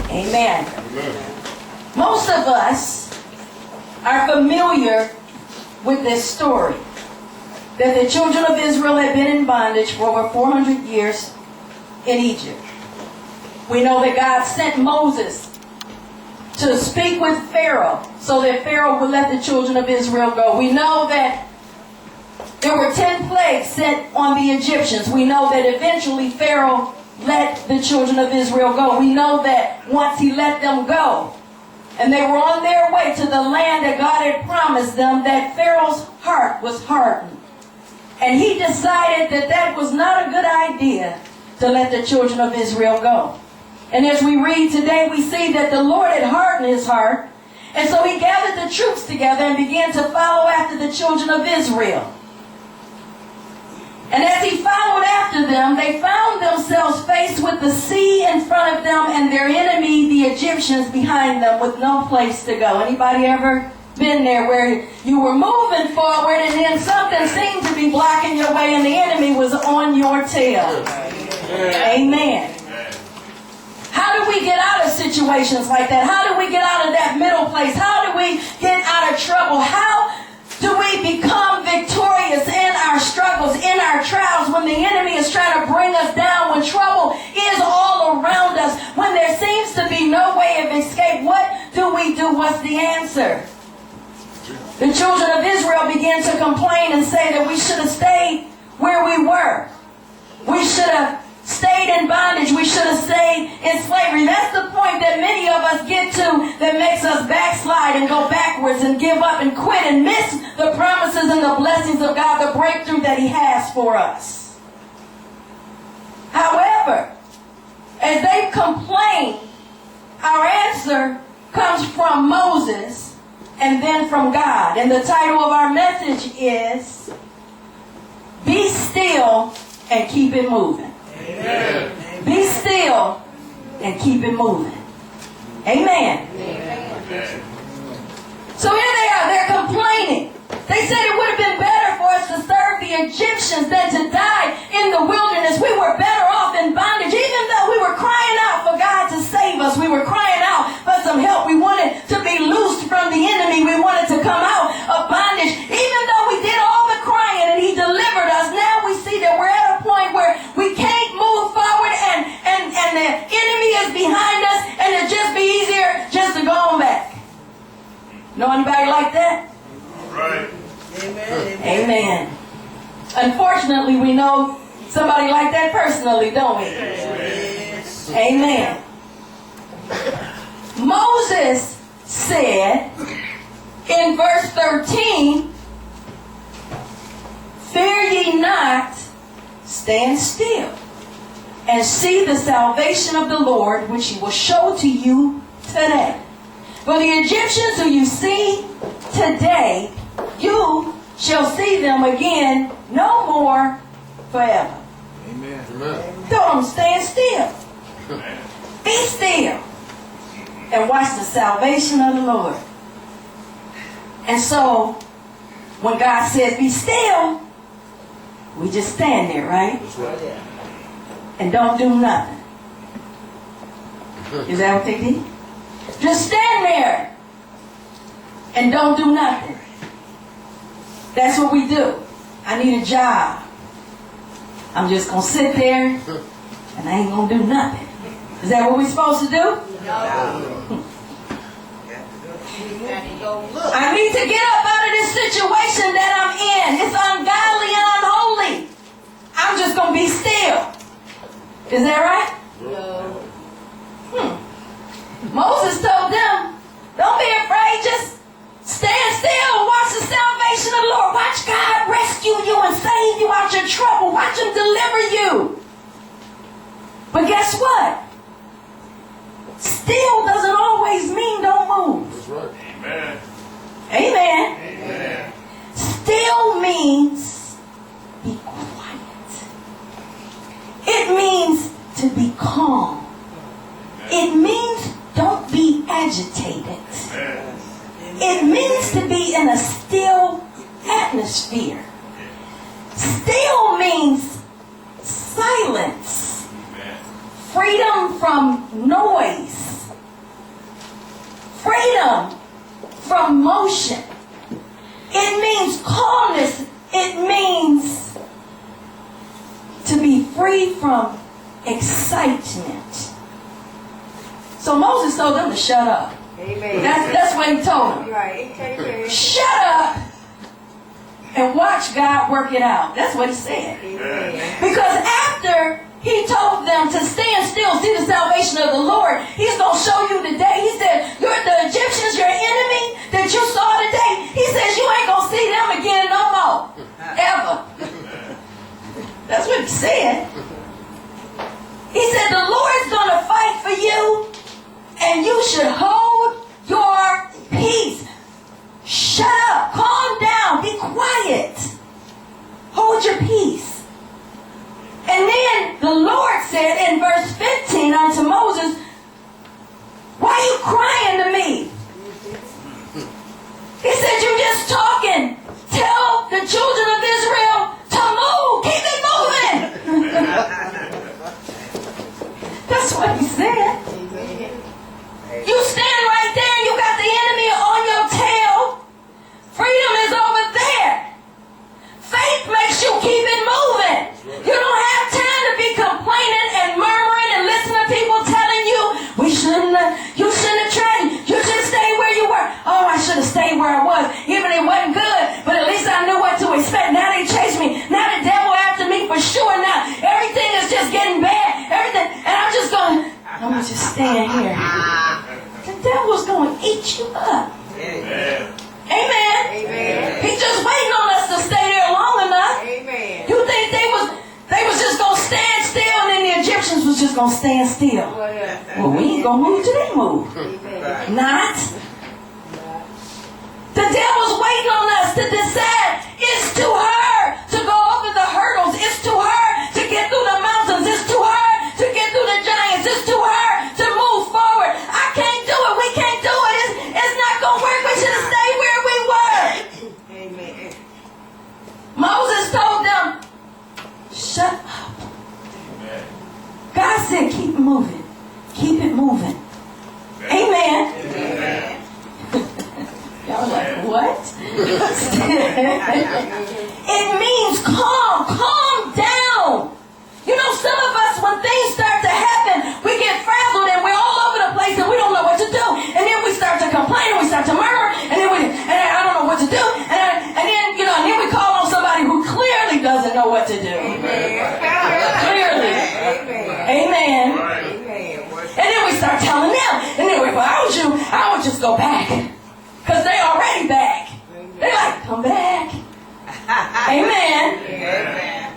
Amen. Most of us are familiar with this story, that the children of Israel had been in bondage for over 400 years in Egypt. We know that God sent Moses to speak with Pharaoh so that Pharaoh would let the children of Israel go. We know that there were 10 plagues sent on the Egyptians. We know that eventually Pharaoh let the children of Israel go. We know that once he let them go, and they were on their way to the land that God had promised them, that Pharaoh's heart was hardened. And he decided that that was not a good idea to let the children of Israel go. And as we read today, we see that the Lord had hardened his heart. And so he gathered the troops together and began to follow after the children of Israel. And as he followed after them, they found themselves faced with the sea in front of them and their enemy, the Egyptians, behind them with no place to go. Anybody ever been there where you were moving forward and then something seemed to be blocking your way and the enemy was on your tail? Amen. How do we get out of situations like that? How do we get out of that middle place? How do we get out of trouble? How do we become victorious in our struggles, in our trials, when the enemy is trying to bring us down, when trouble is all around us, when there seems to be no way of escape? What do we do? What's the answer? The children of Israel began to complain and say that we should have stayed where we were. We should have stayed in bondage. We should have stayed in slavery. That's the point that many of us get to, that makes us backslide and go backwards and give up and quit and miss the promises and the blessings of God, the breakthrough that he has for us. However, as they complain, our answer comes from Moses and then from God. And the title of our message is Be Still and Keep It Moving. Amen. Be still and keep it moving. Amen. Amen. So here they are, they're complaining. They said it would have been better for us to serve the Egyptians than to die in the wilderness. We were better off in bondage. Even though we were crying out for God to save us, we were crying out for some help. We wanted to be loosed from the enemy. We wanted to come out of bondage. Even though we did all the crying and he delivered us, now we see that we're at a point where we can't move forward and the enemy is behind us, and it'd just be easier just to go on back. Know anybody like that? All right. Amen. Amen. Unfortunately, we know somebody like that personally, don't we? Yes. Amen. Moses said in verse 13, "Fear ye not, stand still, and see the salvation of the Lord, which he will show to you today. For the Egyptians who you see today, you shall see them again no more forever." Amen. Tell them, stand still. Be still. And watch the salvation of the Lord. And so, when God says, be still, we just stand there, right? That's right. And don't do nothing. Is that what they did? Just stand there and don't do nothing. That's what we do. I need a job. I'm just going to sit there and I ain't going to do nothing. Is that what we're supposed to do? No. I need to get up out of this situation that I'm in. It's ungodly and unholy. I'm just going to be still. Is that right? No. Moses told them, don't be afraid, just stand still and watch the salvation of the Lord. Watch God rescue you and save you out your trouble. Watch him deliver you. But guess what? Still doesn't always mean don't move. That's right. Amen. Amen. Amen. Still means be quiet. It means to be calm. It means don't be agitated. Amen. It means to be in a still atmosphere. Still means silence. Amen. Freedom from noise emotion. It means calmness. It means to be free from excitement. So Moses told them to shut up. Amen. That's what he told them. Right. Amen. Shut up and watch God work it out. That's what he said. Amen. Because after he told them to stand still, see the salvation of the Lord, he's going to show you today. He said, you're the Egyptians, your enemy that you saw today. He says you ain't going to see them again no more. Ever. That's what he said. He said the Lord's going to fight for you and you should hold your peace. Shut up. Calm down. Be quiet. Hold your peace. And then the Lord said in verse 15 unto Moses, why are you crying to me? He said, you're just talking. Tell the children of Israel to move. Keep it moving. That's what he said. You stand right there and you got the enemy on your tail. Freedom is over there. Faith makes you keep it moving. You don't have time to be complaining and murmuring and listen to people telling you, you shouldn't have tried. You should stay where you were. Oh, I should have stayed where I was. Even it wasn't good, but at least I knew what to expect. Now they chase me. Now the devil after me for sure. Now everything is just getting bad. Everything. And I'm just going, I'm going to just stand here. The devil's going to eat you up. Amen. Amen. Amen. He's just waiting on us to stay there long enough. Amen. You think they was just going to stand still and then the Egyptians was just going to stand still? Well, we ain't going to move till they move. Amen. Not. The devil's waiting on us to decide it's to her to go over the hurdles. It's to her to get through the mountains. It's to her to get through the giants. It's to her to move forward. I can't do it. We can't do it. It's not going to work. We should have stayed where we were. Amen. Moses told them, shut up. Amen. God said, keep it moving. Keep it moving. Amen. Amen. Y'all like, what? It means calm down. You know, some of us, when things start to happen, we get frazzled and we're all over the place and we don't know what to do. And then we start to complain and we start to murmur and I don't know what to do. And then we call on somebody who clearly doesn't know what to do. Clearly. Amen. And then we start telling them. And then if I was you, I would just go back. Because they already back. They like, come back. Amen. Amen.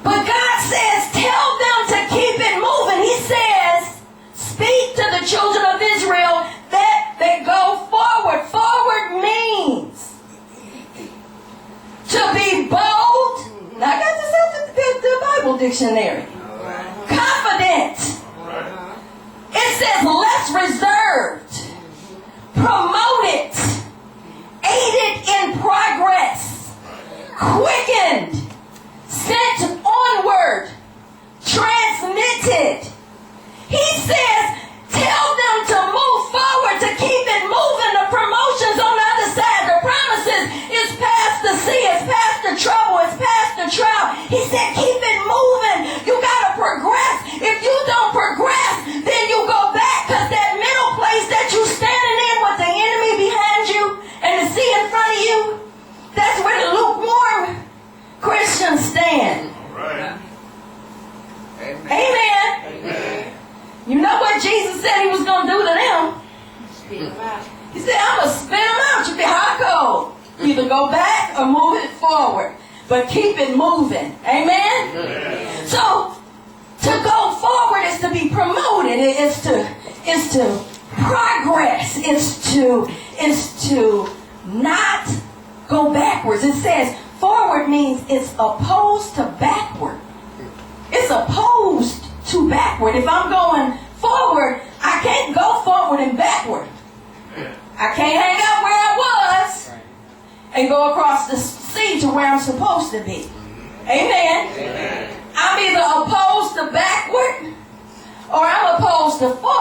But God says, tell them to keep it moving. He says, speak to the children of Israel that they go forward. Forward means to be bold. Now I got this out the Bible dictionary. Confident. It says less reserved. Promoted. Aided in progress. Quickened. Sent onward. Transmitted. He says, tell them to move forward, to keep it moving. The promotion's on the other side. The promises is past the sea, it's past the trouble, it's past the trial. He said, keep it moving. You gotta progress. If you don't progress, then you go back, because that middle place that you standing in with the enemy behind you and the sea in front of you, that's where the lukewarm Christians stand. Right. Amen. Amen. You know what Jesus said he was going to do to them? Speak them out. He said, I'm going to spin them out. You be hot cold. Either go back or move it forward. But keep it moving. Amen? Amen. So, to go forward is to be promoted. It's to progress. It's to not go backwards. It says forward means it's opposed to backward. It's opposed to backward. If I'm going forward, I can't go forward and backward. I can't hang out where I was and go across the sea to where I'm supposed to be. Amen. Amen. I'm either opposed to backward or I'm opposed to forward.